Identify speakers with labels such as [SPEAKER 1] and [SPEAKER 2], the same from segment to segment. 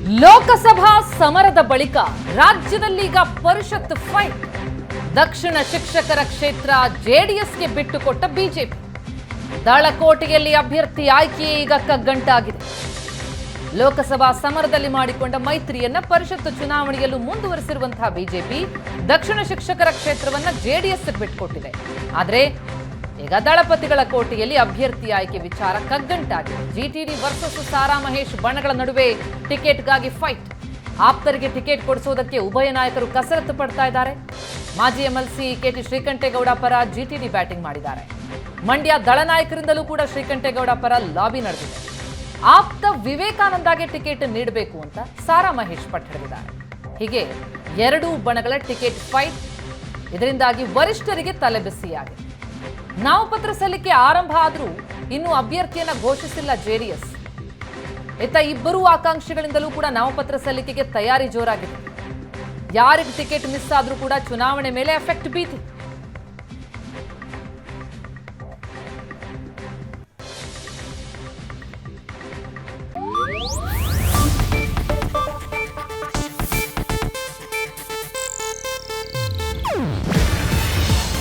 [SPEAKER 1] ಲೋಕಸಭಾ ಸಮರದ ಬಳಿಕ ರಾಜ್ಯದಲ್ಲೀಗ ಪರಿಷತ್ ಫೈಟ್. ದಕ್ಷಿಣ ಶಿಕ್ಷಕರ ಕ್ಷೇತ್ರ ಜೆಡಿಎಸ್ಗೆ ಬಿಟ್ಟುಕೊಟ್ಟ ಬಿಜೆಪಿ. ದಳಕೋಟೆಯಲ್ಲಿ ಅಭ್ಯರ್ಥಿ ಆಯ್ಕೆಯೇ ಈಗ ಕಗ್ಗಂಟಾಗಿದೆ. ಲೋಕಸಭಾ ಸಮರದಲ್ಲಿ ಮಾಡಿಕೊಂಡ ಮೈತ್ರಿಯನ್ನ ಪರಿಷತ್ ಚುನಾವಣೆಯಲ್ಲೂ ಮುಂದುವರೆಸಿರುವಂತಹ ಬಿಜೆಪಿ ದಕ್ಷಿಣ ಶಿಕ್ಷಕರ ಕ್ಷೇತ್ರವನ್ನ ಜೆಡಿಎಸ್ ಬಿಟ್ಟುಕೊಟ್ಟಿದೆ. ಆದರೆ ಈಗ ದಳಪತಿಗಳ ಕೋಟೆಯಲ್ಲಿ ಅಭ್ಯರ್ಥಿ ಆಯ್ಕೆ ವಿಚಾರ ಕಗ್ಗಂಟಾಗಿದೆ. ಜಿಟಿಡಿ ವರ್ಸಸ್ ಸಾರಾ ಮಹೇಶ್ ಬಣಗಳ ನಡುವೆ ಟಿಕೆಟ್ಗಾಗಿ ಫೈಟ್. ಆಪ್ತರಿಗೆ ಟಿಕೆಟ್ ಕೊಡಿಸೋದಕ್ಕೆ ಉಭಯ ನಾಯಕರು ಕಸರತ್ತು ಪಡ್ತಾ ಇದ್ದಾರೆ. ಮಾಜಿ ಎಂಎಲ್ಸಿ ಕೆಟಿ ಶ್ರೀಕಂಠೇಗೌಡ ಪರ ಜಿಟಿಡಿ ಬ್ಯಾಟಿಂಗ್ ಮಾಡಿದ್ದಾರೆ. ಮಂಡ್ಯ ದಳ ನಾಯಕರಿಂದಲೂ ಕೂಡ ಶ್ರೀಕಂಠೇಗೌಡ ಪರ ಲಾಬಿ ನಡೆದಿದೆ. ಆಪ್ತ ವಿವೇಕಾನಂದಗೆ ಟಿಕೆಟ್ ನೀಡಬೇಕು ಅಂತ ಸಾರಾ ಮಹೇಶ್ ಪಟ್ಟು ಹಿಡಿದಿದ್ದಾರೆ. ಹೀಗೆ ಎರಡೂ ಬಣಗಳ ಟಿಕೆಟ್ ಫೈಟ್. ಇದರಿಂದಾಗಿ ವರಿಷ್ಠರಿಗೆ ತಲೆಬಿಸಿಯಾಗಿದೆ. ನಾಮಪತ್ರ ಸಲ್ಲಿಕೆ ಆರಂಭ ಆದರೂ ಇನ್ನೂ ಅಭ್ಯರ್ಥಿಯನ್ನ ಘೋಷಿಸಿಲ್ಲ ಜೆಡಿಎಸ್. ಇತ್ತ ಇಬ್ಬರೂ ಆಕಾಂಕ್ಷಿಗಳಿಂದಲೂ ಕೂಡ ನಾಮಪತ್ರ ಸಲ್ಲಿಕೆಗೆ ತಯಾರಿ ಜೋರಾಗಿದೆ. ಯಾರಿಗೆ ಟಿಕೆಟ್ ಮಿಸ್ ಆದ್ರೂ ಕೂಡ ಚುನಾವಣೆ ಮೇಲೆ ಎಫೆಕ್ಟ್ ಭೀತಿ.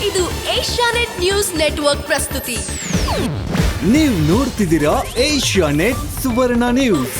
[SPEAKER 2] ಇದು ಏಷ್ಯಾನೆಟ್ ನ್ಯೂಸ್ ನೆಟ್ವರ್ಕ್ ಪ್ರಸ್ತುತಿ.
[SPEAKER 3] ನೀವು ನೋಡ್ತಿದ್ದೀರಾ ಏಷ್ಯಾನೆಟ್ ಸುವರ್ಣ ನ್ಯೂಸ್.